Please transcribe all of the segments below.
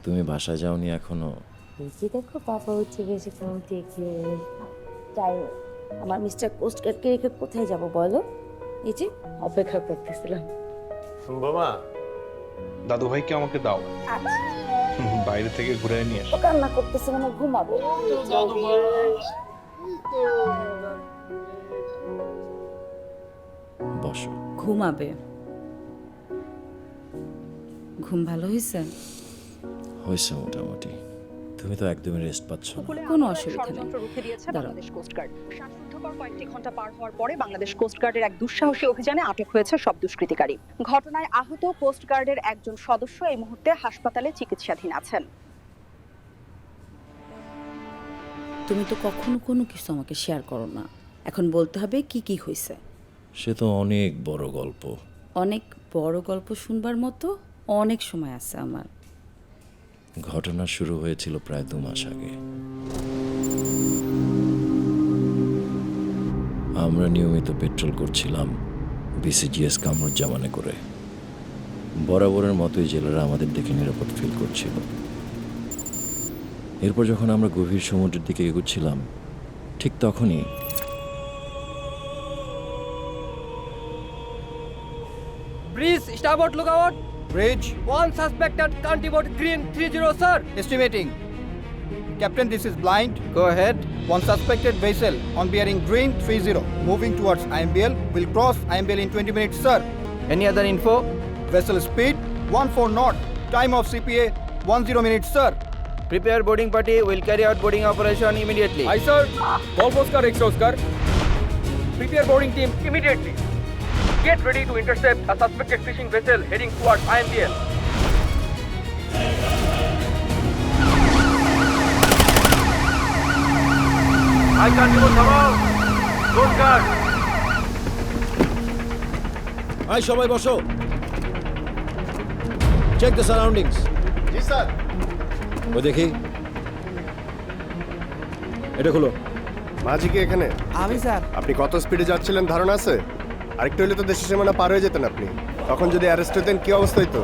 তুমি বাসায় যাওনি এখনো? বেশি দেখো বাবা হচ্ছে বেশি ঘুম থেকে তাই আমার মিস্টার কোস্টগার্ডকে রেখে কোথায় যাব বলো? এই যে অপেক্ষা করতেছিলাম। বাবা, দাদু ভাইকে আমাকে দাও, আচ্ছা বাইরে থেকে ঘুরে নিয়ে ও কান্না করতেছে মানে ঘুমাবে। বসো। ঘুমাবে। ঘুম ভালো হয়েছে? হয়েছে মোটামুটি। তুমি তো একদমই রেস্ট পাচ্ছ না। কোনো অসুবিধা নেই। ষড়যন্ত্র রুখে দিয়েছে দাঁড়াও। বাংলাদেশ কোস্টগার্ড। শ্বাসরুদ্ধকর কয়েকটি ঘন্টা পার হওয়ার পরে বাংলাদেশ কোস্টগার্ডের এক দুঃসাহসী অভিযানে আটক হয়েছে সব দুষ্কৃতিকারী। ঘটনায় আহত কোস্টগার্ডের একজন সদস্য এই মুহূর্তে হাসপাতালে চিকিৎসাধীন আছেন। তুমি তো কখনো কোনো কিছু আমাকে শেয়ার করো না, এখন বলতে হবে কি কি হয়েছে। সে তো অনেক বড় গল্প। অনেক বড় গল্প শুনবার মতো অনেক সময় আছে আমার। ঘটনা শুরু হয়েছিল প্রায় 2 মাস আগে। আমরা নিয়মিত পেট্রোল করছিলাম বিসিজিএস কামরুজ্জামানে করে। বরাবরের মতোই জেলেরা আমাদের দেখে নিরাপদ ফিল করছিল। এরপর যখন আমরা গভীর সমুদ্রের দিকে এগোচ্ছিলাম, ঠিক তখনই Breeze, starboard lookout. Bridge, One suspected County-board green 30, sir. estimating. Captain, this is blind. Go ahead. One suspected vessel on bearing green 30, moving towards IMBL. Will cross IMBL in 20 minutes, sir. Any other info? Vessel speed 14 knot. Time of CPA 10 minutes, sir. Prepare boarding party. Will carry out boarding operation immediately. Aye, sir. Golf Oscar, X Oscar. Prepare boarding team immediately. Get ready to intercept a suspected fishing vessel heading towards IMBL. I can't even come out. Coast Guard. আই সবাই বসো। Check the surroundings. জি sir. ও দেখি, এটা খুলো। মাঝি কি এখানে? আমি স্যার। আপনি কত স্পিডে যাচ্ছিলেন ধারণা আছে? আরেকটু হলে তো দেশের সীমানা পার হয়ে যেতেন আপনি। তখন যদি অ্যারেস্ট হতেন কি অবস্থা হইতো?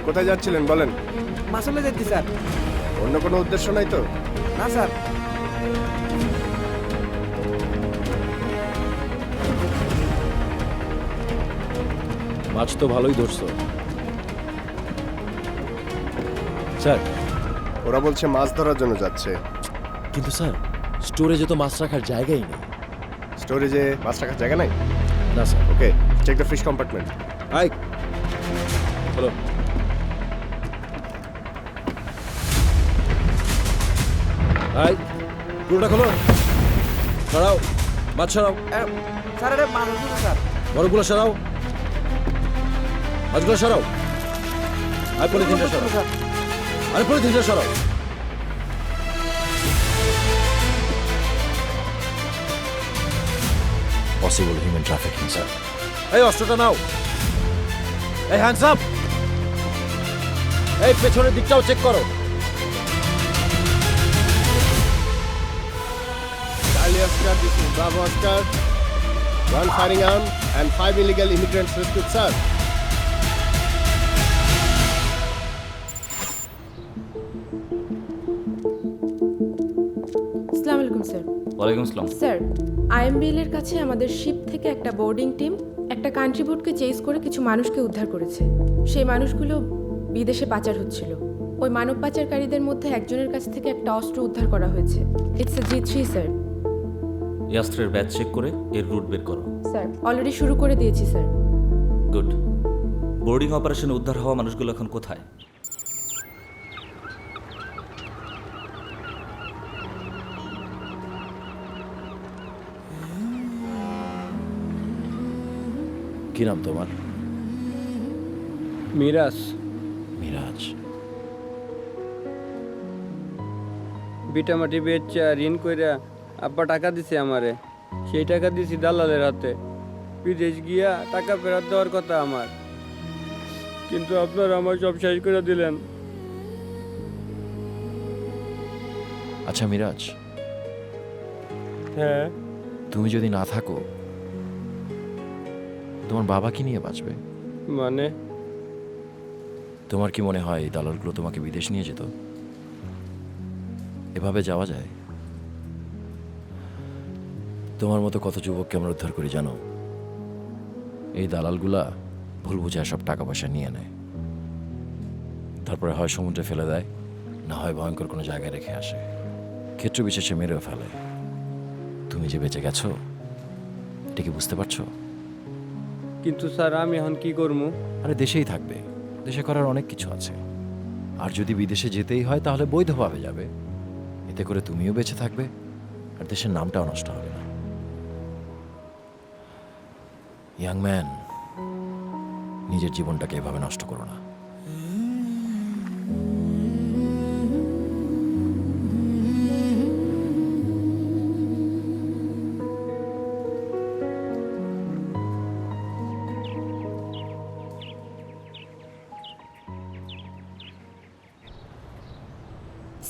কোথায় যাচ্ছিলেন বলেন? মাসুলে যাচ্ছি স্যার। অন্য কোনো উদ্দেশ্য নাই তো? না স্যার। মাছ তো ভালোই ধরছো স্যার। ওরা বলছে মাছ ধরার জন্য যাচ্ছে। কিন্তু স্যার, স্টোরেজে তো মাছ রাখার জায়গাই নেই। স্টোরেজে মাছ রাখার জায়গা নাই? না sir. Okay, check the fish compartment. আই হলো। আই পুরোটা খোলো। সরাও, মাছ সরাও। স্যার এটা মানুষ স্যার। বড়গুলো সরাও, মাছগুলো সরাও। আর পলিথিনটা সরাও। আর পলিথিনটা সরাও। Possible human trafficking sir. এই অস্ত্রটা নাও। এই হ্যান্ডস আপ। এই পেছনের দিকটাও চেক করো। Charlie Oscar, this is Bravo Oscar. 1 firing arm and 5 illegal immigrants rescued, sir. আসসালামু আলাইকুম স্যার। ওয়ালাইকুম আসসালাম। স্যার, আইএমবিএল এর কাছে আমাদের শিপ থেকে একটা বোর্ডিং টিম একটা কান্ট্রি বোটকে চেজ করে কিছু মানুষকে উদ্ধার করেছে। সেই মানুষগুলো বিদেশে পাচার হচ্ছিল। ওই মানব পাচারকারীদের মধ্যে একজনের কাছ থেকে একটা অস্ত্র উদ্ধার করা হয়েছে। It's a G3 sir. এই অস্ত্রের ব্যাচ চেক করে এর রুট বের করো। স্যার অলরেডি শুরু করে দিয়েছি স্যার। গুড। বোর্ডিং অপারেশনে উদ্ধার হওয়া মানুষগুলো এখন কোথায়? কি নাম তোমার? মিরাজ। মিরাজ। বিটামাটি বেচা ঋণ কইরা আব্বা টাকা দিছে আমারে। সেই টাকা দিছি দালালের হাতে। বিদেশ গিয়া টাকা ফেরত দেওয়ার কথা আমার, কিন্তু আপনারা আমার সব শেষ করে দিলেন। আচ্ছা মিরাজ, হ্যাঁ, তুমি যদি না থাকো তোমার বাবা কি নিয়ে বাঁচবে? মানে তোমার কি মনে হয় এই দালালগুলো তোমাকে বিদেশ নিয়ে যেত? এভাবে যাওয়া যায়? তোমার মতো কত যুবককে আমরা উদ্ধার করি জানো? এই দালালগুলা ভুল বুঝে সব টাকা পয়সা নিয়ে নেয়, তারপরে হয় সমুদ্রে ফেলে দেয়, না হয় ভয়ঙ্কর কোনো জায়গায় রেখে আসে, ক্ষেত্র বিশেষে মেরেও ফেলে। তুমি যে বেঁচে গেছো এটা কি বুঝতে পারছো? কিন্তু স্যার আমি এখন কি করবো? আরে দেশেই থাকবে, দেশে করার অনেক কিছু আছে। আর যদি বিদেশে যেতেই হয় তাহলে বৈধভাবে যাবে, এতে করে তুমিও বেঁচে থাকবে আর দেশের নামটাও নষ্ট হবে না। ইয়াং ম্যান, নিজের জীবনটাকে এভাবে নষ্ট করো না।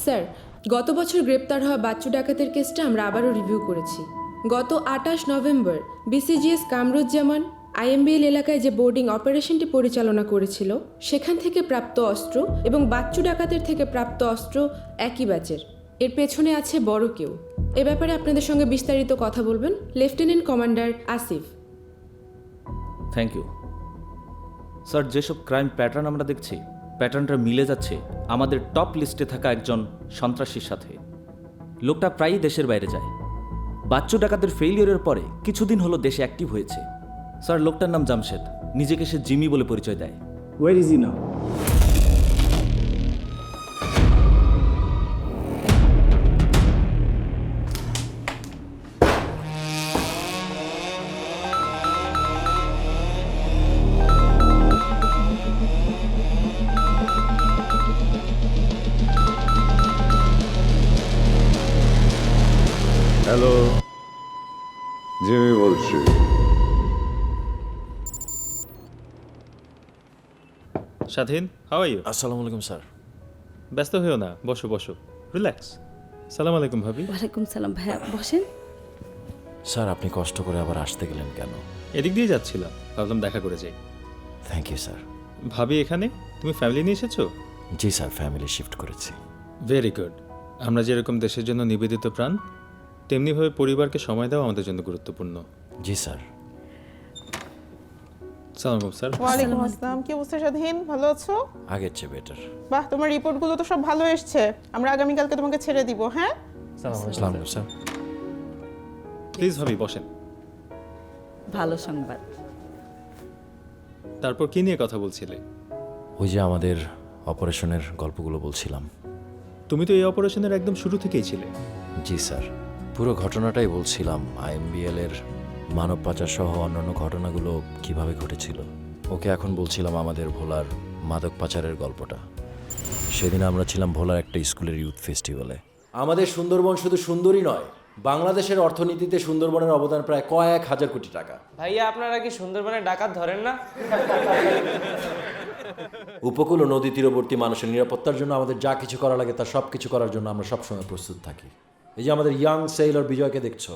স্যার, গত বছর গ্রেপ্তার হওয়া বাচ্চু ডাকাতের কেসটা আমরা আবারও রিভিউ করেছি। গত 28 নভেম্বর বিসিজিএস কামরুজ্জামান আইএমবিএল এলাকায় যে বোর্ডিং অপারেশনটি পরিচালনা করেছিল সেখান থেকে প্রাপ্ত অস্ত্র এবং বাচ্চু ডাকাতের থেকে প্রাপ্ত অস্ত্র একই ব্যাচের। এর পেছনে আছে বড় কেউ। এ ব্যাপারে আপনাদের সঙ্গে বিস্তারিত কথা বলবেন lieutenant commander Asif. Thank you sir. যেসব ক্রাইম প্যাটার্ন আমরা দেখছি, প্যাটার্নটা মিলে যাচ্ছে আমাদের টপ লিস্টে থাকা একজন সন্ত্রাসীর সাথে। লোকটা প্রায়ই দেশের বাইরে যায়। বাচ্চু ডাকাতের ফেইলিয়রের পরে কিছুদিন হলো দেশে অ্যাক্টিভ হয়েছে। স্যার, লোকটার নাম জামশেদ, নিজেকে সে জিমি বলে পরিচয় দেয়। Where is he now? Hello, Jimmy বলছি। স্বাধীন, হাউ আর ইউ? আসসালামু আলাইকুম স্যার। ব্যস্ত হয়েও না, বসো বসো, রিল্যাক্স। সালাম আলাইকুম ভাবি। ওয়ালাইকুম সালাম ভাইয়া, বসেন। স্যার, আপনি কষ্ট করে আবার আসতে গেলেন কেন? এদিক দিয়ে যাচ্ছিলাম, ভাবলাম দেখা করে যাই। Thank you sir. ভাবি এখানে? তুমি ফ্যামিলি নিয়ে এসেছো? জি স্যার, ফ্যামিলি শিফট করেছি। Very good. আমরা যেরকম দেশের জন্য নিবেদিত প্রাণ, তেমনিভাবে পরিবারকে সময় দেওয়া আমাদের জন্য গুরুত্বপূর্ণ। জি স্যার। সালাম স্যার। ওয়ালাইকুম আসসালাম। কি অবস্থা স্বাধীন, ভালো আছো? আগের চেয়ে বেটার। বাহ, তোমার রিপোর্টগুলো তো সব ভালো এসছে। আমরা আগামীকালকে তোমাকে ছেড়ে দিব। হ্যাঁ, আসসালামু আলাইকুম স্যার। প্লিজ ভাবি বসেন। ভালো সংবাদ। তারপর কি নিয়ে কথা বলছিলে? ওই যে আমাদের অপারেশনের গল্পগুলো বলছিলাম। তুমি তো এই অপারেশনের একদম শুরু থেকেই ছিলে। জি স্যার, পুরো ঘটনাটাই বলছিলাম। আইএমবিএল এর মানব পাচার সহ অন্যান্য ঘটনাগুলো কিভাবে ঘটেছিল। ওকে এখন বলছিলাম আমাদের ভোলার মাদক পাচারের গল্পটা। সেদিন আমরা ছিলাম ভোলার একটা স্কুলের ইউথ ফেস্টিভ্যালে। আমাদের সুন্দরবন শুধু সুন্দরই নয়, বাংলাদেশের অর্থনীতিতে সুন্দরবনের অবদান প্রায় কয়েক হাজার কোটি টাকা। ভাইয়া, আপনারা কি সুন্দরবনে ডাকাত ধরেন না? উপকূল ও নদী তীরবর্তী মানুষের নিরাপত্তার জন্য আমাদের যা কিছু করা লাগে তার সব কিছু করার জন্য আমরা সবসময় প্রস্তুত থাকি। এই যে আমাদের ইয়াং সেইলর বিজয়কে দেখছো,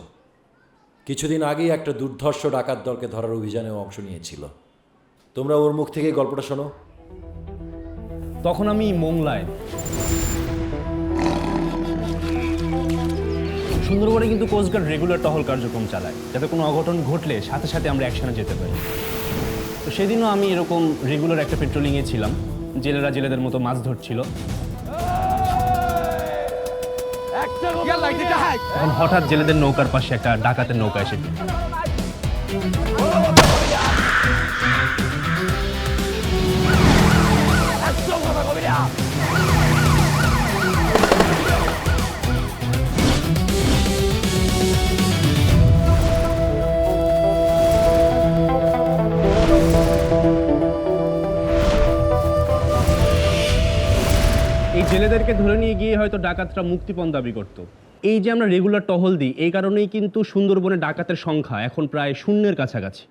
কিছুদিন আগেই একটা দুর্ধর্ষ ডাকাত দলকে ধরার অভিযানেও অংশ নিয়েছিল। তোমরা ওর মুখ থেকেই গল্পটা শোনো। তখন আমি মোংলায়, সুন্দরবনে কিন্তু কোস্টগার্ড রেগুলার টহল কার্যক্রম চালায়, যাতে কোনো অঘটন ঘটলে সাথে সাথে আমরা অ্যাকশনে যেতে পারি। তো সেদিনও আমি এরকম রেগুলার একটা পেট্রোলিংয়ে ছিলাম। জেলেরা জেলেদের মতো মাছ ধরছিল। তখন হঠাৎ জেলেদের নৌকার পাশে একটা ডাকাতের নৌকা এসে এই জেলেদেরকে ধরে নিয়ে গিয়ে হয়তো ডাকাতরা মুক্তিপণ দাবি করত। এই যে আমরা রেগুলার টহল দিই, এই কারণেই কিন্তু সুন্দরবনে ডাকাতের সংখ্যা এখন প্রায় শূন্যের কাছাকাছি।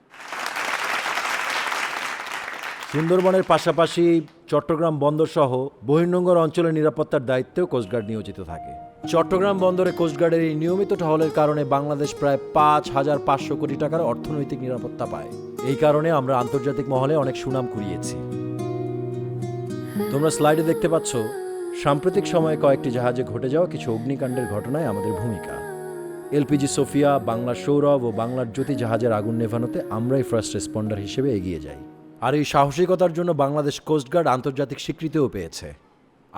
সুন্দরবনের পাশাপাশি চট্টগ্রাম বন্দর সহ বহির্নোঙর অঞ্চলের নিরাপত্তার দায়িত্বেও কোস্টগার্ড নিয়োজিত থাকে। চট্টগ্রাম বন্দরে কোস্টগার্ডের এই নিয়মিত টহলের কারণে বাংলাদেশ প্রায় 5,500 কোটি টাকার অর্থনৈতিক নিরাপত্তা পায়। এই কারণে আমরা আন্তর্জাতিক মহলে অনেক সুনাম কুড়িয়েছি। তোমরা স্লাইডে দেখতে পাচ্ছ সাম্প্রতিক সময়ে কয়েকটি জাহাজে ঘটে যাওয়া কিছু অগ্নিকাণ্ডের ঘটনায় আমাদের ভূমিকা। এলপিজি সোফিয়া, বাংলার সৌরভ ও বাংলার জ্যোতি জাহাজের আগুন নেভানোতে আমরাই ফার্স্ট রেসপন্ডার হিসেবে এগিয়ে যাই। আর এই সাহসিকতার জন্য বাংলাদেশ কোস্টগার্ড আন্তর্জাতিক স্বীকৃতিও পেয়েছে।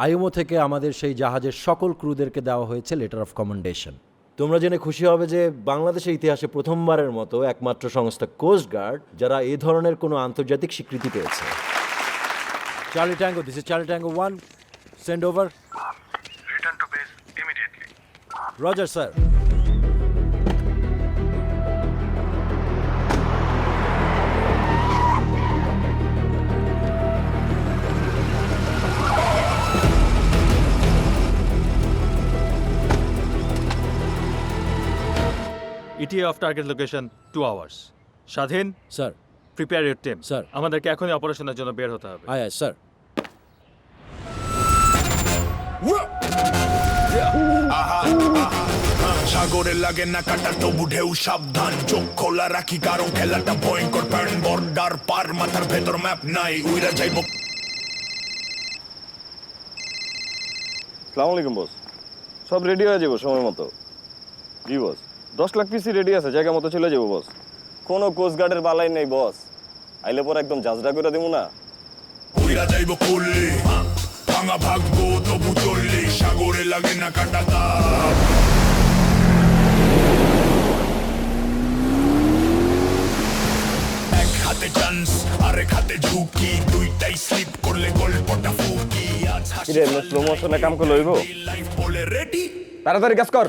আইএমও থেকে আমাদের সেই জাহাজের সকল ক্রুদেরকে দেওয়া হয়েছে লেটার অফ কমেন্ডেশন। তোমরা জেনে খুশি হবে যে বাংলাদেশের ইতিহাসে প্রথমবারের মতো একমাত্র সংস্থা কোস্টগার্ড যারা এই ধরনের কোনো আন্তর্জাতিক স্বীকৃতি পেয়েছে। Charlie tango, this is Charlie tango 1, send over. Return to base immediately. Roger sir. ETA of target location 2 hours. স্বাধীন sir. Prepare your team. Sir. আমাদেরকে এখনই অপারেশনের জন্য বের হতে হবে। আয় স্যার। সাগরে লাগে না কাটা তবু ঢেউ সাবধান, চোখ খোলা রাখি কারণ খেলাটা ভয়ঙ্কর। প্যান বর্ডার পার, মাথার ভেতর ম্যাপ নাই, উইরা যাইব। আসসালামু আলাইকুম বস। সব রেডি হয়ে যাবো সময় মতো। জি বস, 10 লাখ পিসি রেডি আছে, জায়গা মতো চলে যাবো বস। কোনো কোস্টগার্ডের বালাই নেই বস, আইলে পরে একদম জাজরা করে দেবো না। উইরা যাইব করলে ভাঙা ভাগবো তবু চললে, সাগরে লাগে না কাটা তাপ। এক হাতে চান্স আরেক হাতে ঝুঁকি, দুইটাই স্লিপ করলে গল্পটা ফুকি। আজ কিরে স্লো মোশনে কাম করে লইব, লাইফ বলে রেডি, তাড়াতাড়ি কাজ কর।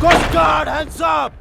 Coast Guard, hands up!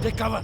Take cover.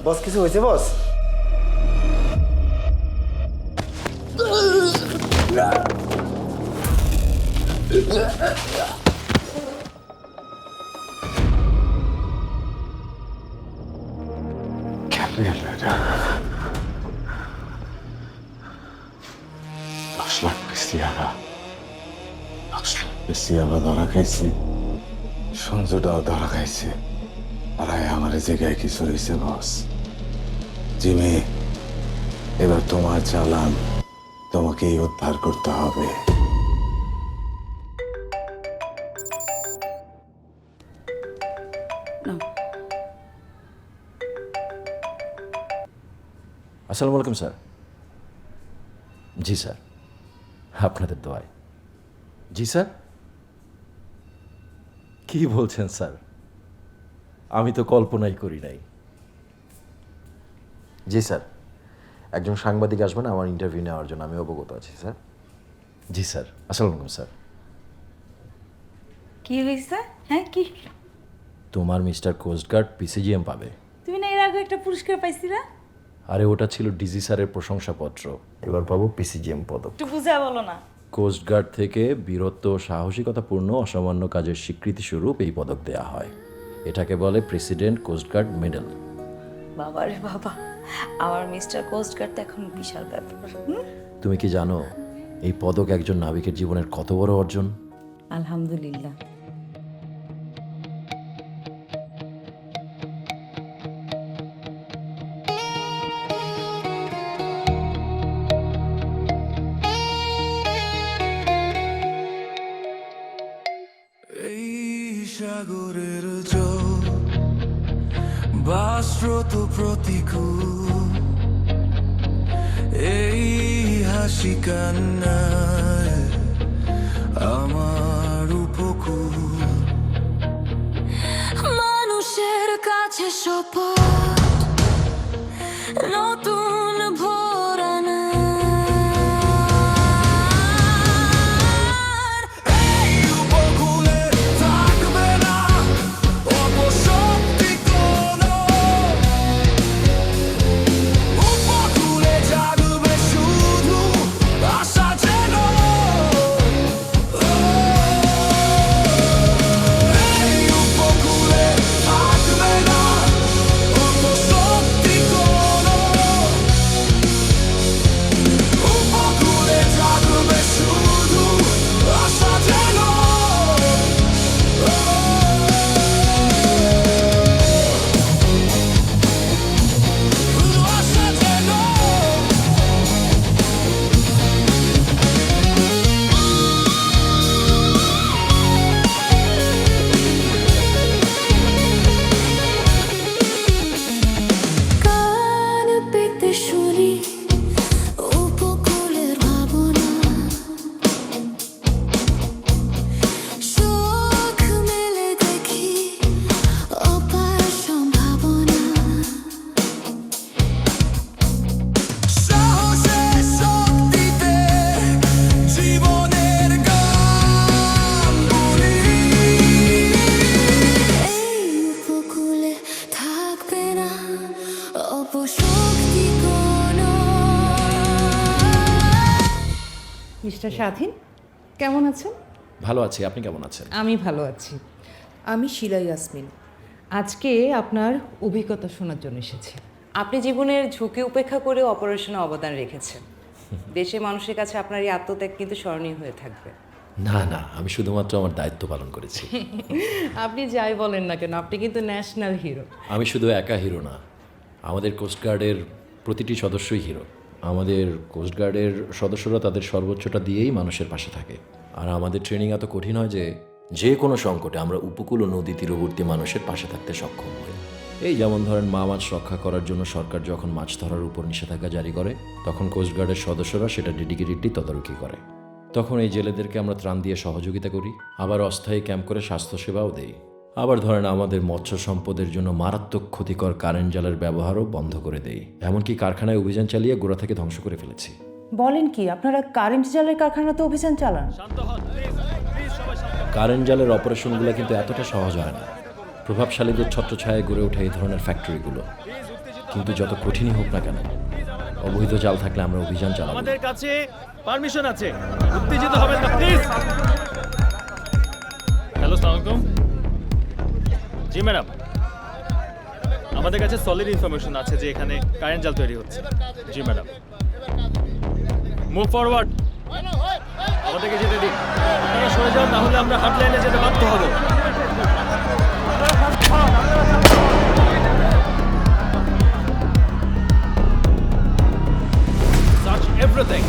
বস কিছু হয়েছে বস? ধরা খাইছি, সঞ্জুটাও ধরা খাইছে, আর আমার জায়গায় কিছু হয়েছে বস। জিমি, এবার তোমার চালান, তোমাকেই উদ্ধার করতে হবে। আসসালামু আলাইকুম স্যার। জি স্যার, আপনাদের দোয়ায়। জি স্যার। কি বলছেন স্যার? আমি তো কল্পনাই করি নাই। জি স্যার, একজন সাংবাদিক আসবেন আমার ইন্টারভিউ নেওয়ার জন্য, আমি অবগত আছি স্যার। জি স্যার। আসসালামু আলাইকুম স্যার। কি হয়েছে? হ্যাঁ কি? তোমার মিস্টার কোস্টগার্ড পিসিজিএম পাবে। তুমি না এর আগে একটা পুরস্কার পাইছিলা? আরে ওটা ছিল ডিজি স্যারের প্রশংসাপত্র, এবার পাবো পিসিজিএম পদক। একটু বুঝা বলো না। কোস্টগার্ড থেকে বীরত্ব ও সাহসিকতাপূর্ণ অসামান্য কাজের স্বীকৃতি স্বরূপ এই পদক দেয়া হয়। এটাকে বলে প্রেসিডেন্ট কোস্টগার্ড মেডেল। বাবা রে বাবা, আমার মিস্টার কোস্টগার্ড তো এখন বিশাল ব্যাপার। তুমি কি জানো এই পদক একজন নাবিকের জীবনের কত বড় অর্জন? আলহামদুলিল্লাহ। এই সাগরের জল বাস্রোত প্রতিকূল, এই হাসি কান্নায় আমার উপকূল। মানুষের কাছে শপথ নতুন ভোর আনা। এই উপকূলে থাকবে না অপশক্তি কোনো, উপকূলে জাগবে শুধু আশা যেন। এই উপকূলে থাকবে না অপশক্তি কোনো, উপকূলে জাগবে শুধু আশা যেন। আশা যেন। কান পেতে শুনি উপকূলের ভাবনা, চোখ মেলে দেখি অপার সম্ভাবনা। সাহসের শক্তিতে জীবনের গান বলি। এই উপকূলে থাকবে না অপশক্তি কোনো। মিস্টার স্বাধীন, কেমন আছেন? ভালো আছি, আপনি কেমন আছেন? আমি ভালো আছি। আমি শিলা ইয়াসমিন। আজকে আপনার অভিজ্ঞতা শোনার জন্য এসেছি। আপনি জীবনের ঝুঁকি উপেক্ষা করে অপারেশনে অবদান রেখেছেন। দেশের মানুষের কাছে আপনার এই আত্মত্যাগ কিন্তু স্মরণীয় হয়ে থাকবে। না না, আমি শুধুমাত্র আমার দায়িত্ব পালন করেছি। আপনি যাই বলেন না কেন, আপনি কিন্তু ন্যাশনাল হিরো। আমি শুধু একা হিরো না, আমাদের কোস্টগার্ডের প্রতিটি সদস্যই হিরো। আমাদের কোস্টগার্ডের সদস্যরা তাদের সর্বোচ্চটা দিয়েই মানুষের পাশে থাকে। আর আমাদের ট্রেনিং এত কঠিন হয় যে কোনো সংকটে আমরা উপকূল ও নদী তীরবর্তী মানুষের পাশে থাকতে সক্ষম হই। এই যেমন ধরেন মাছ রক্ষা করার জন্য সরকার যখন মাছ ধরার উপর নিষেধাজ্ঞা জারি করে, তখন কোস্টগার্ডের সদস্যরা সেটা ডেডিকেটেডলি তদারকি করে। তখন এই জেলেদেরকে আমরা ত্রাণ দিয়ে সহযোগিতা করি, আবার অস্থায়ী ক্যাম্প করে স্বাস্থ্যসেবাও দেই। আবার ধরেন আমাদের মৎস্য সম্পদের জন্য মারাত্মক ক্ষতিকর কারেন্ট জালের ব্যবহারও বন্ধ করে দেই। এমনকি কারখানায় অভিযান চালিয়ে গোড়া থেকে ধ্বংস করে ফেলেছি। বলেন কি, আপনারা কারেন্ট জালের কারখানাতে অভিযান চালান? কারেন্ট জালের অপারেশনগুলো কিন্তু এতটা সহজ হয় না। প্রভাবশালীদের ছত্রছায়ায় গড়ে ওঠে এই ধরনের ফ্যাক্টরিগুলো। কিন্তু যত কঠিনই হোক না কেন, অবৈধ জাল থাকলে আমরা অভিযান চালাবো। আমাদের কাছে পারমিশন আছে, উত্তেজিত হবেন না প্লিজ। হ্যালো, আসসালামু আলাইকুম। জি ম্যাডাম, আমাদের কাছে সলিড ইনফরমেশন আছে যে এখানে কারেন্ট জাল তৈরি হচ্ছে। জি ম্যাডাম, মুভ ফরওয়ার্ড, আমাদেরকে যেতে দিন। আপনারা সরে যান, তাহলে আমরা হাটলাইনে যেতে বাধ্য হব। Search everything.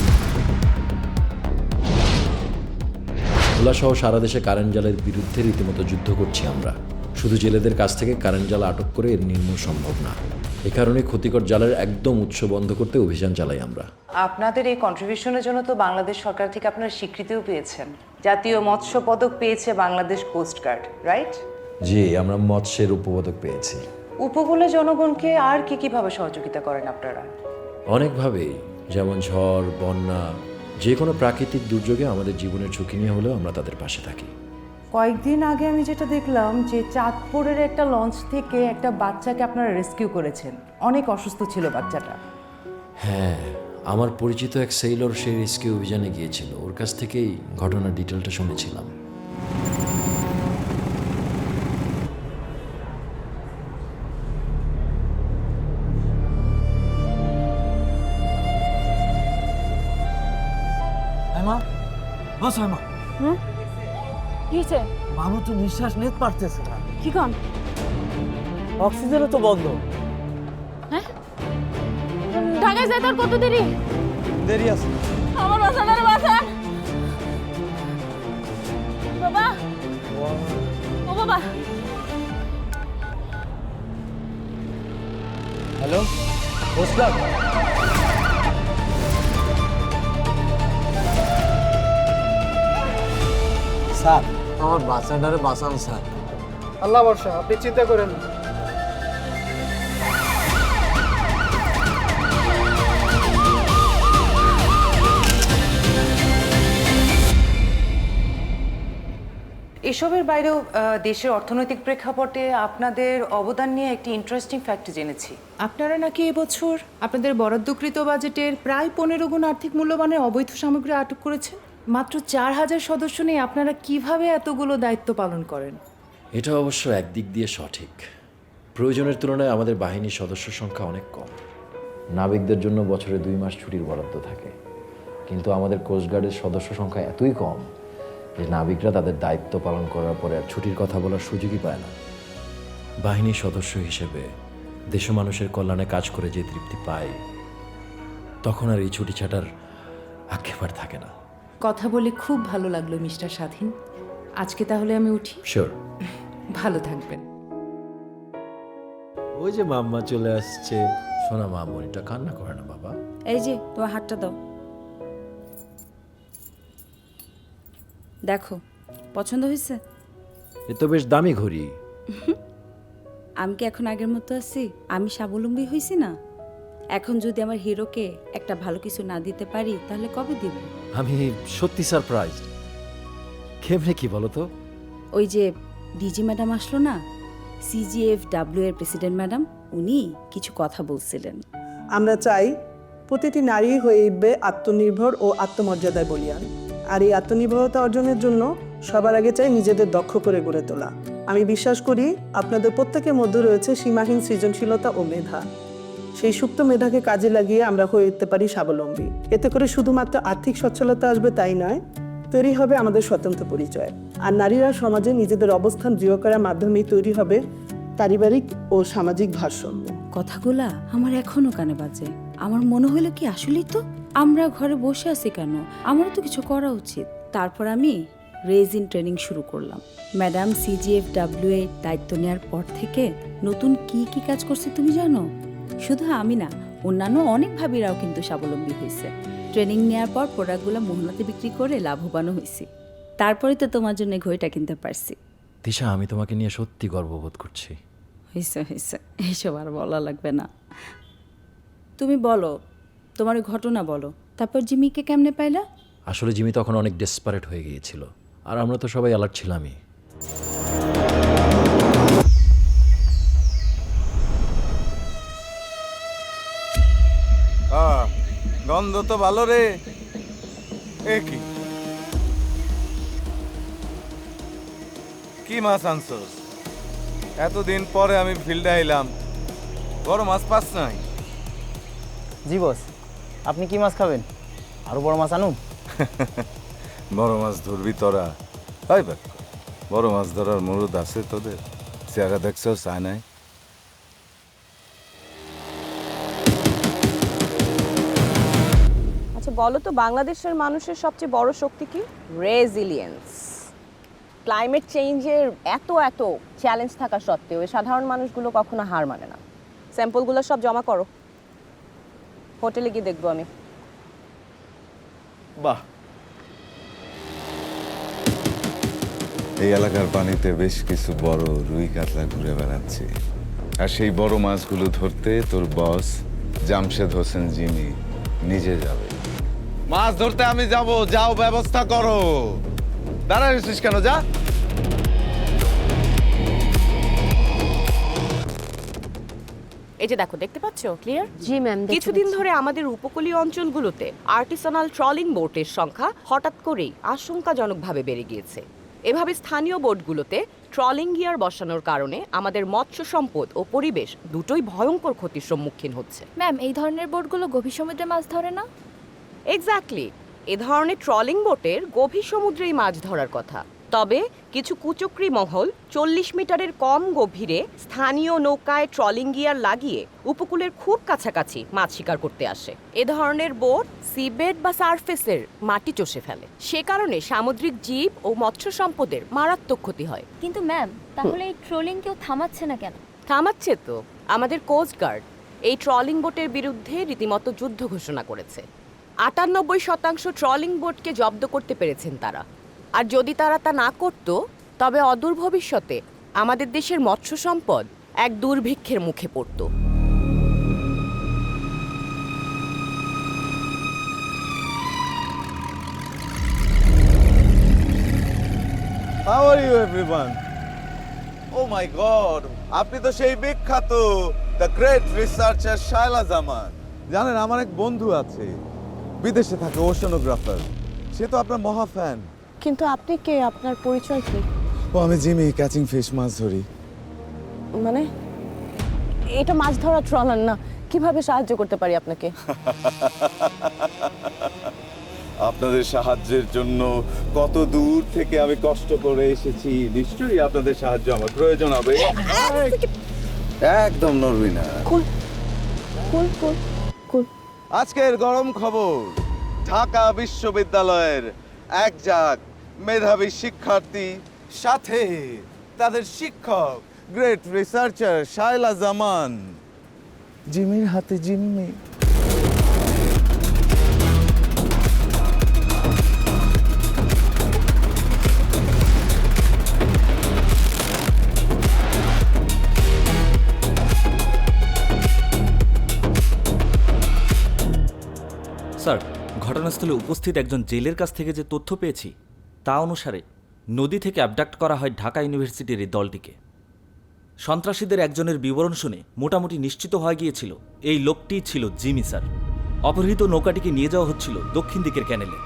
ভোলাসহ সারা দেশে কারেন্ট জালের বিরুদ্ধে রীতিমতো যুদ্ধ করছি আমরা। শুধু জেলেদের কাছ থেকে কারেন্ট জাল আটক করে এর নির্মূল সম্ভব না। এ কারণে ক্ষতিকর জালের একদম উৎস বন্ধ করতে অভিযান চালাই আমরা। আপনাদের এই কন্ট্রিবিউশনের জন্য তো বাংলাদেশ সরকার থেকে আপনারা স্বীকৃতিও পেয়েছেন। জাতীয় মৎস্য পদক পেয়েছে বাংলাদেশ কোস্টগার্ড, রাইট? জি, আমরা মৎস্যের উপপদক পেয়েছি। উপকূলের জনগণকে আর কিভাবে সহযোগিতা করেন আপনারা? অনেকভাবেই, যেমন ঝড়, বন্যা, যে কোনো প্রাকৃতিক দুর্যোগে আমাদের জীবনের ঝুঁকি নিয়ে হলেও আমরা তাদের পাশে থাকি। কয়েকদিন আগে আমি যেটা দেখলাম যে চাঁদপুরের একটা লঞ্চ থেকে একটা বাচ্চাকে আপনারা রেস্কিউ করেছেন। অনেক অসুস্থ ছিল বাচ্চাটা। হ্যাঁ, আমার পরিচিত এক সেইলর সেই রেস্কিউ অভিযানে গিয়েছিল। ওর কাছ থেকেই ঘটনার ডিটেলটা শুনেছিলাম। মা বস মা কি হয়েছে? মানু তো নিঃশ্বাস নিতে পারতেছে না। কি কন? অক্সিজেনও তো বন্ধ। হ্যাঁ, ঢাকায় যেতে আর কত দেরি? দেরি আছে। আমার বাচ্চাটারে বাঁচান বাবা। ও বাবা। হ্যালো কোস্টগার্ড, স্যার আমার বাচ্চাটারে বাঁচান স্যার। আল্লাহ ভরসা, আপনি চিন্তা করেন না। এসবের বাইরেও দেশের অর্থনৈতিক প্রেক্ষাপটে আপনাদের অবদান নিয়ে একটি ইন্টারেস্টিং ফ্যাক্ট জেনেছি। আপনারা নাকি এবছর আপনাদের বরাদ্দকৃত বাজেটের প্রায় 15 গুণ আর্থিক মূল্যমানের অবৈধ সামগ্রী আটক করেছেন। মাত্র 4000 সদস্য নিয়ে আপনারা কিভাবে এতগুলো দায়িত্ব পালন করেন? এটা অবশ্য একদিক দিয়ে সঠিক। প্রয়োজনের তুলনায় আমাদের বাহিনীর সদস্য সংখ্যা অনেক কম। নাবিকদের জন্য বছরে 2 মাস ছুটির বরাদ্দ থাকে, কিন্তু আমাদের কোস্টগার্ডের সদস্য সংখ্যা এতই কম যে নাবিকরা তাদের দায়িত্ব পালন করার পরে আর ছুটির কথা বলার সুযোগই পায় না। বাহিনীর সদস্য হিসেবে দেশ মানুষের কল্যাণে কাজ করে যে তৃপ্তি পায়, তখন আর এই ছুটি ছাটার আক্ষেপ থাকে না। কথা বলে খুব ভালো লাগলো মিস্টার স্বাধীন। আজকে তাহলে আমি উঠি। শিওর। ভালো থাকবেন। ওই যে মাম্মা চলে আসছে। শোনা মা, মনিটা কান্না করে না বাবা। এই যে তোমার হাতটা দাও, দেখো পছন্দ হয়েছে? এ তো বেশ দামি ঘড়ি। আমি কি এখন আগের মতো আছি? আমি স্বাবলম্বী হয়েছি না? এখন যদি আমার হিরোকে একটা ভালো কিছু না দিতে পারি তাহলে কবে দিব? আমি সত্যি সারপ্রাইজড। কেমনে কি বলো তো? ওই যে ডিজি ম্যাডাম আসলো না, CGFW এর প্রেসিডেন্ট ম্যাডাম, উনি কিছু কথা বলছিলেন। আমরা চাই প্রতিটি নারী হয়ে উঠবে আত্মনির্ভর ও আত্মমর্যাদায় বলিয়ান। আর এই আত্মনির্ভরতা অর্জনের জন্য সবার আগে চাই নিজেদের দক্ষ করে গড়ে তোলা। আমি বিশ্বাস করি আপনাদের প্রত্যেকের মধ্যে রয়েছে সীমাহীন সৃজনশীলতা ও মেধা। সেই সুপ্ত মেধাকে কাজে লাগিয়ে আমরা হয়ে উঠতে পারি স্বাবলম্বী। এতে করে শুধুমাত্র আর্থিক সচ্ছলতা আসবে তাই নয়, তৈরি হবে আমাদের স্বতন্ত্র পরিচয়। আর নারীরা সমাজে নিজেদের অবস্থান দৃঢ় করার মাধ্যমেই তৈরি হবে পারিবারিক ও সামাজিক ভারসাম্য। কথাগুলা আমার এখনো কানে বাজে। আমার মনে হলো কি আসলেই তো আমরা ঘরে বসে আছি কেন, আমারও তো কিছু করা উচিত। তারপর আমি রেজিন ট্রেনিং শুরু করলাম। ম্যাডাম CGFW এর দায়িত্ব নেওয়ার পর থেকে নতুন কি কি কাজ করছে তুমি জানো? শুধু আমি না, অন্যান্য অনেক ভাবিরাও কিন্তু স্বাবলম্বী হয়েছে। ট্রেনিং নেওয়ার পর প্রোডাক্টগুলো মোহনাতে বিক্রি করে লাভবানও হয়েছি। তারপরে তো তোমার জন্য ঘড়িটা কিনতে পারছি। তিশা, আমি তোমাকে নিয়ে সত্যি গর্ববোধ করছি। হয়েছে হয়েছে, এইসব আর বলা লাগবে না। তুমি বলো, তোমার ওই ঘটনা বলো। তারপর জিমিকে কেমনে পাইলা? আসলে জিমি তখন অনেক ডেসপারেট হয়ে গিয়েছিল, আর আমরা তো সবাই অ্যালার্ট ছিলামই। গন্ধ তো ভালো রে। এ কি মাছ আনছস? এতদিন পরে আমি ফিল্ডে আইলাম, বড় মাছ পাস নাই? জি বস, আপনি কি মাছ খাবেন? আরো বড় মাছ আনুন? বড় মাছ ধরবি তোরা? হয় বাক, বড় মাছ ধরার মুরুদ আছে তোদের? চেহারা দেখছো চায় নাই? আচ্ছা বলো তো, বাংলাদেশের মানুষের সবচেয়ে বড় শক্তি কি? রেজিলিয়েন্স। ক্লাইমেট চেঞ্জের এত চ্যালেঞ্জ থাকা সত্ত্বেও এই সাধারণ মানুষগুলো কখনো হার মানে না। স্যাম্পলগুলো সব জমা করো, হোটেলে গিয়ে দেখবো আমি। বাহ, এই এলাকার পানিতে বেশ কিছু বড় রুই কাতলা ঘুরে বেড়াচ্ছে, আর সেই বড় মাছগুলো ধরতে তোর বস জামশেদ হোসেন জিমি নিজে যাবে। মাছ ধরতে আমি যাব, যাও ব্যবস্থা করো। দাঁড়ায় রয়েছিস কেন, যা। এই যে দেখো, দেখতে পাচ্ছো ক্লিয়ার? জি ম্যাম। কিছুদিন ধরে আমাদের উপকূলীয় অঞ্চলগুলোতে আর্টিসানাল ট্রলিং বোটের সংখ্যা হঠাৎ করেই আশঙ্কাজনকভাবে বেড়ে গিয়েছে। এভাবে স্থানীয় বোটগুলোতে ট্রলিং গিয়ার বসানোর কারণে আমাদের মৎস্য সম্পদ ও পরিবেশ দুটোই ভয়ঙ্কর ক্ষতির সম্মুখীন হচ্ছে। ম্যাম, এই ধরনের বোটগুলো গভীর সমুদ্রে মাছ ধরে না? এক্স্যাক্টলি, এ ধরনের ট্রলিং বোটের গভীর সমুদ্রেই মাছ ধরার কথা। তবে কিছু কুচক্রী মহল 40 মিটারের কম গভীরে স্থানীয় নৌকায় ট্রলিং গিয়ার লাগিয়ে উপকূলের খুব কাছাকাছি মাছ শিকার করতে আসে। এ ধরনের বোট সিবেড বা সারফেসের মাটি চষে ফেলে, সে কারণে সামুদ্রিক জীব ও মৎস্য সম্পদের মারাত্মক ক্ষতি হয়। কিন্তু ম্যাম, তাহলে এই ট্রোলিং কেউ থামাচ্ছে না কেন? থামাচ্ছে তো আমাদের কোস্ট গার্ড। এই ট্রলিং বোটের বিরুদ্ধে রীতিমতো যুদ্ধ ঘোষণা করেছে। 98% ট্রলিং বোটকে জব্দ করতে পেরেছেন তারা। আর যদি তারা তা না করত, তবে অদূর ভবিষ্যতে আমাদের দেশের মৎস্য সম্পদ এক দুর্ভিক্ষের মুখে পড়ত। How are you everyone? Oh my God! আপনি তো সেই বিখ্যাত দ্য গ্রেট রিসার্চার শায়লা জামান। জানেন, আমার এক বন্ধু আছে, বিদেশে থাকে, ওশানোগ্রাফার। সে তো আপনার মহা ফ্যান। কিন্তু আপনি কে? আপনার পরিচয় কি? ও, আমি জিমি, ক্যাচিং ফিশ, মাছ ধরি। মানে এটা মাছ ধরা ট্রলার না, কিভাবে সাহায্য করতে পারি আপনাকে? আপনাদের সাহায্যের জন্য কত দূর থেকে আমি কষ্ট করে এসেছি, নিশ্চয়ই আপনাদের সাহায্য আমার প্রয়োজন হবে। একদম নড়বি না। আজকের গরম খবর, ঢাকা বিশ্ববিদ্যালয়ের একজাক মেধাবী শিক্ষার্থী সাথে তাদের শিক্ষক গ্রেট রিসার্চার শায়লা জামান, জিমির হাতে জিম্মি। স্যার, ঘটনাস্থলে উপস্থিত একজন জেলের কাছ থেকে যে তথ্য পেয়েছি তা অনুসারে নদী থেকে অ্যাবডাক্ট করা হয় ঢাকা ইউনিভার্সিটির এই দলটিকে। সন্ত্রাসীদের একজনের বিবরণ শুনে মোটামুটি নিশ্চিত হয়ে গিয়েছিল এই লোকটিই ছিল জিমি স্যার। অপহৃত নৌকাটিকে নিয়ে যাওয়া হচ্ছিল দক্ষিণ দিকের ক্যানেলে।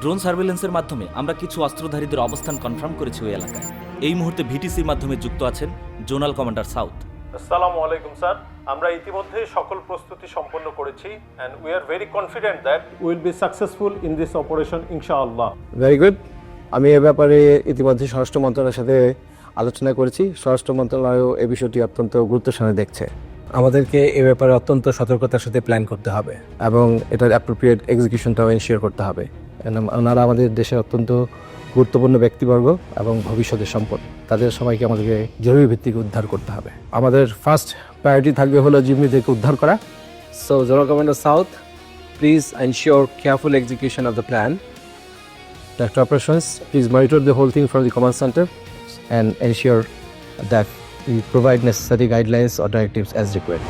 ড্রোন সার্ভেলেন্সের মাধ্যমে আমরা কিছু অস্ত্রধারীদের অবস্থান কনফার্ম করেছি ওই এলাকায়। এই মুহূর্তে ভিটিসির মাধ্যমে যুক্ত আছেন জোনাল কমান্ডার সাউথ। আসসালামু আলাইকুম স্যার, আমরা ইতিমধ্যে সকল প্রস্তুতি সম্পন্ন করেছি and we are very confident that we will be successful in this operation ইনশাআল্লাহ। Very good. আমি এ ব্যাপারে ইতিমধ্যে স্বরাষ্ট্র মন্ত্রণালয়ের সাথে আলোচনা করেছি। স্বরাষ্ট্র মন্ত্রণালয় এই বিষয়টি অত্যন্ত গুরুত্বের সাথে দেখছে। আমাদেরকে এ ব্যাপারে অত্যন্ত সতর্কতার সাথে প্ল্যান করতে হবে এবং এটার অ্যাপ্রোপ্রিয়েট এক্সিকিউশনটাও এনশিওর করতে হবে। ওনারা আমাদের দেশের অত্যন্ত গুরুত্বপূর্ণ ব্যক্তিবর্গ এবং ভবিষ্যতের সম্পদ, তাদের সবাইকে আমাদেরকে জরুরি ভিত্তিকে উদ্ধার করতে হবে। আমাদের ফার্স্ট প্রায়োরিটি থাকবে হলো জিম্মিদেরকে উদ্ধার করা। So zonal commander south, please ensure careful execution of the plan. Director Operations, please monitor the whole thing from the command center and ensure that we provide necessary guidelines or directives as required.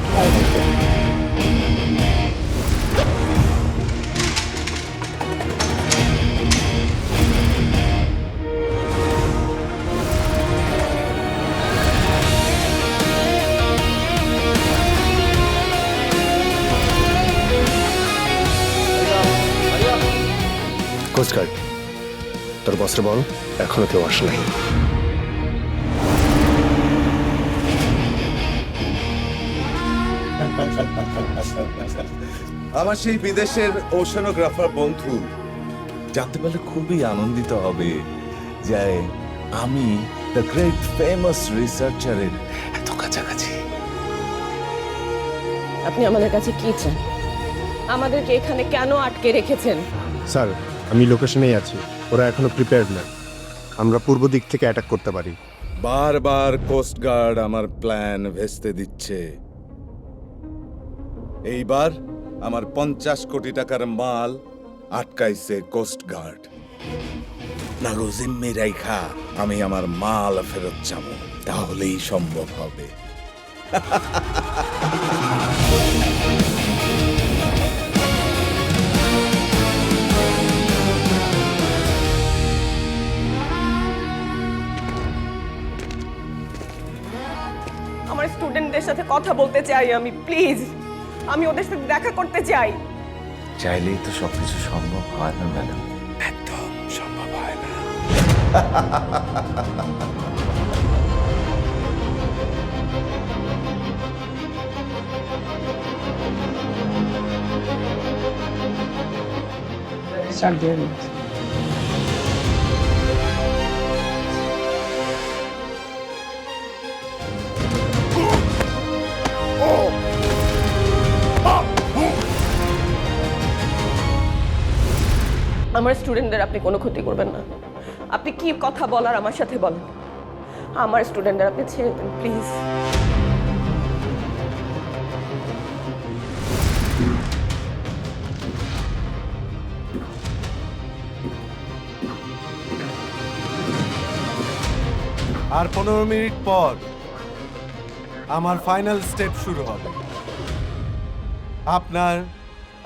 Coast guard, তোর বসরে বল এখনো কেউ আসে নাই। আমার সেই বিদেশের ওশানোগ্রাফার বন্ধু জানতে পারলে খুবই আনন্দিত হবে যে আমি দ্য গ্রেট ফেমাস রিসার্চারের এত কাছাকাছি। আপনি আমাদের কাছে কি চান? আমাদেরকে এখানে কেন আটকে রেখেছেন? স্যার, আমি লোকেশনেই আছি, ওরা এখনো প্রিপেয়ার্ড না। আমরা পূর্ব দিক থেকে অ্যাটাক করতে পারি। বারবার কোস্ট গার্ড আমার প্ল্যান ভেস্তে দিচ্ছে। এইবার আমার 50 কোটি টাকার মাল আটকাইছে কোস্ট গার্ড। নাগো জিম্মি রাইখা আমি আমার মাল ফেরত যাবো, তাহলেই সম্ভব হবে। আমার স্টুডেন্টদের সাথে কথা বলতে চাই আমি, প্লিজ। আমি ওদের সাথে দেখা করতে চাই। চাইলেই তো সবকিছু সম্ভব হয় না ম্যাডাম, একদম সম্ভব হয় না। আমার স্টুডেন্টদের আপনি কোনো ক্ষতি করবেন না। আপনি কি কথা বলার আমার সাথে বলেন। আমার স্টুডেন্টদের আপনি ছেড়ে দেন প্লিজ। আর 15 মিনিট পর আমার ফাইনাল স্টেপ শুরু হবে। আপনার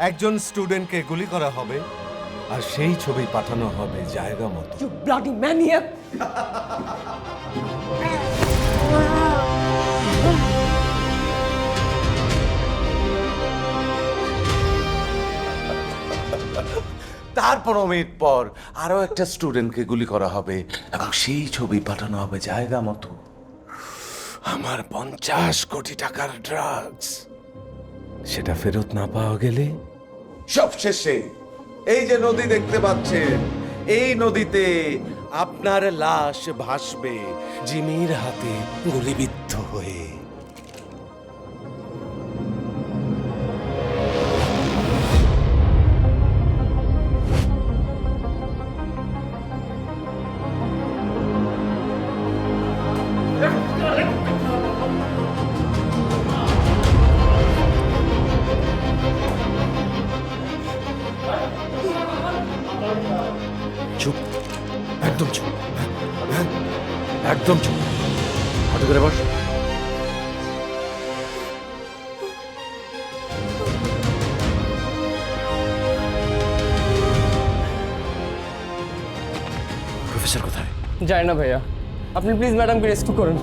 একজন স্টুডেন্টকে গুলি করা হবে আর সেই ছবি পাঠানো হবে জায়গা মতো। You bloody maniac! তার 15 মিনিট পর আরো একটা স্টুডেন্টকে গুলি করা হবে এবং সেই ছবি পাঠানো হবে জায়গা মতো। আমার 50 কোটি টাকার ড্রাগস সেটা ফেরত না পাওয়া গেলে সবশেষে এই যে নদী দেখতে পাচ্ছেন, এই নদীতে আপনার লাশ ভাসবে জিমির হাতে গুলিবিদ্ধ হয়ে। চুপ, একদম চুপ, একদম চুপ। হাঁটু করে বস। প্রফেসর কোথায়? যায় না ভাইয়া, আপনি প্লিজ ম্যাডামকে রেস্কিউ করুন।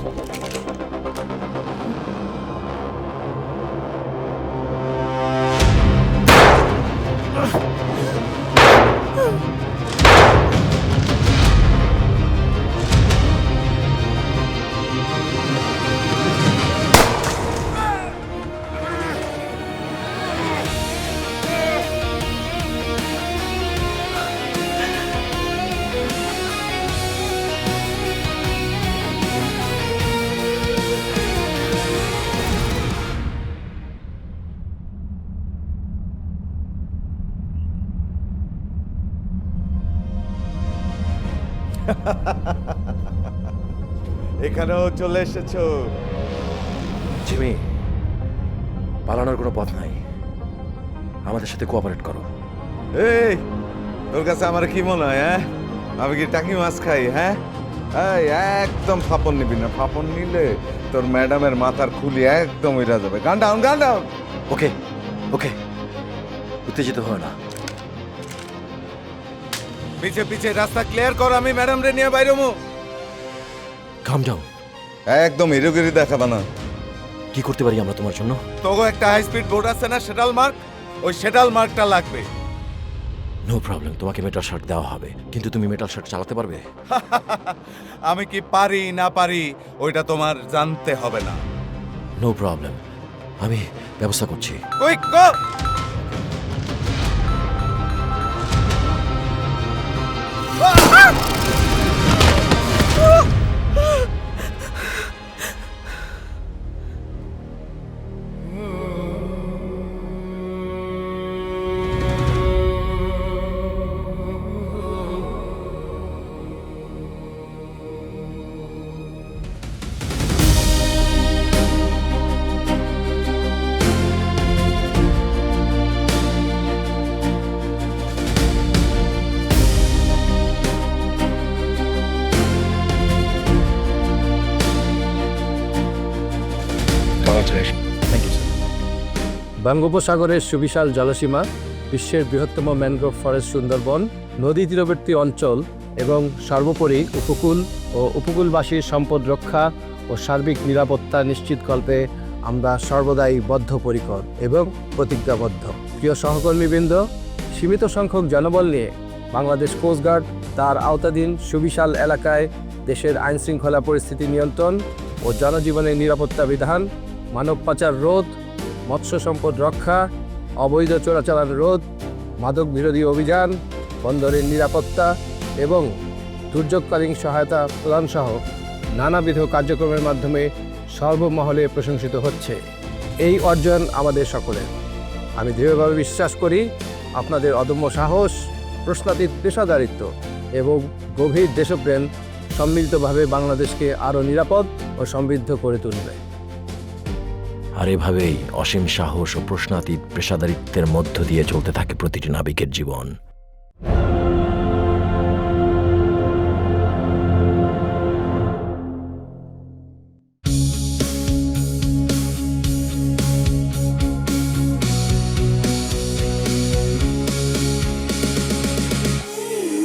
এখানেও চলে এসেছো। জিমি, পালানোর কোনো পথ নাই, আমাদের সাথে কোঅপারেট করো। এই তোর কাছে আমার কি মনে হয়? হ্যাঁ, আমি কি টাকি মাছ খাই? হ্যাঁ, এই একদম ফাপন নিবি না, ফাপন নিলে তোর ম্যাডামের মাথার খুলি একদম উড়া যাবে। গান ডাউন, গান ডাউন। ওকে ওকে, উত্তেজিত হয় না। পিছে পিছে রাস্তা ক্লিয়ার কর, আমি ম্যাডাম রে নিয়ে বাইরে মু। কাম ডাউন। একদম হিরোগিরি দেখাবা না। কি করতে পারি আমরা তোমার জন্য? তোগো একটা হাই স্পিড বোট আছে না, সেটাল মার্ক, ওই সেটাল মার্কটা লাগবে। নো প্রবলেম, তোমাকে মেটাল শার্ট দেওয়া হবে, কিন্তু তুমি মেটাল শার্ট চালাতে পারবে? আমি কি পারি না পারি ওইটা তোমার জানতে হবে না। নো প্রবলেম, আমি ব্যবস্থা করছি। Quick go. Congratulation. Thank you sir. বঙ্গোপসাগরের সুবিশাল জলসীমা, বিশ্বের বৃহত্তম ম্যানগ্রোভ ফরেস্ট সুন্দরবন, নদী তীরবর্তী অঞ্চল এবং সর্বোপরি উপকূল ও উপকূলবাসীর সম্পদ রক্ষা ও সার্বিক নিরাপত্তা নিশ্চিতকল্পে আমরা সর্বদাই বদ্ধপরিকর এবং প্রতিজ্ঞাবদ্ধ। প্রিয় সহকর্মীবৃন্দ, সীমিত সংখ্যক জনবল নিয়ে বাংলাদেশ কোস্টগার্ড তার আওতাধীন সুবিশাল এলাকায় দেশের আইনশৃঙ্খলা পরিস্থিতি নিয়ন্ত্রণ ও জনজীবনের নিরাপত্তা বিধান, মানব পাচার রোধ, মৎস্য সম্পদ রক্ষা, অবৈধ চোরাচালান রোধ, মাদক বিরোধী অভিযান, বন্দরের নিরাপত্তা এবং দুর্যোগকালীন সহায়তা প্রদানসহ নানাবিধ কার্যক্রমের মাধ্যমে সর্বমহলে প্রশংসিত হচ্ছে। এই অর্জন আমাদের সকলের। আমি দৃঢ়ভাবে বিশ্বাস করি আপনাদের অদম্য সাহস, প্রশ্নাতীত পেশাদারিত্ব এবং গভীর দেশপ্রেম সম্মিলিতভাবে বাংলাদেশকে আরও নিরাপদ ও সমৃদ্ধ করে তুলবে। আর এভাবেই অসীম সাহস ও প্রশ্নাতীত পেশাদারিত্বের মধ্য দিয়ে চলতে থাকে প্রতিটি নাবিকের জীবন।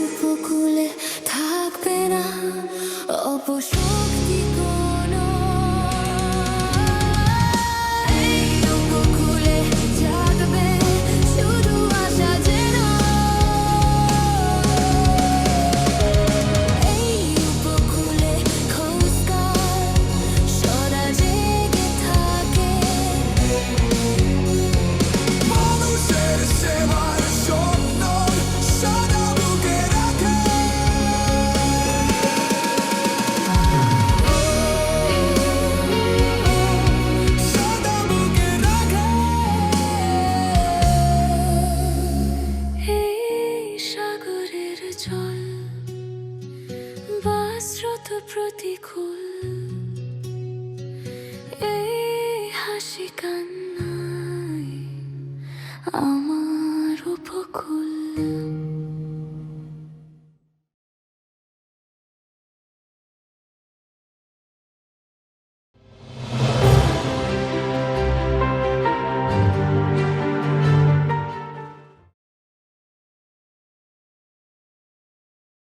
উপকূলে থাকবে না অপশক্তি কোনো, এই উপকূলে জাগবে শুধু আশা যেন, এই উপকূলে কোস্টগার্ড সদা জেগে থাকে। মানুষের সেবার স্বপ্ন সদা বুকে রাখে। সদা বুকে রাখে। এই সাগরের জল বা স্রোত প্রতিকূল, এই হাসি কান্নায় আমার উপকূল।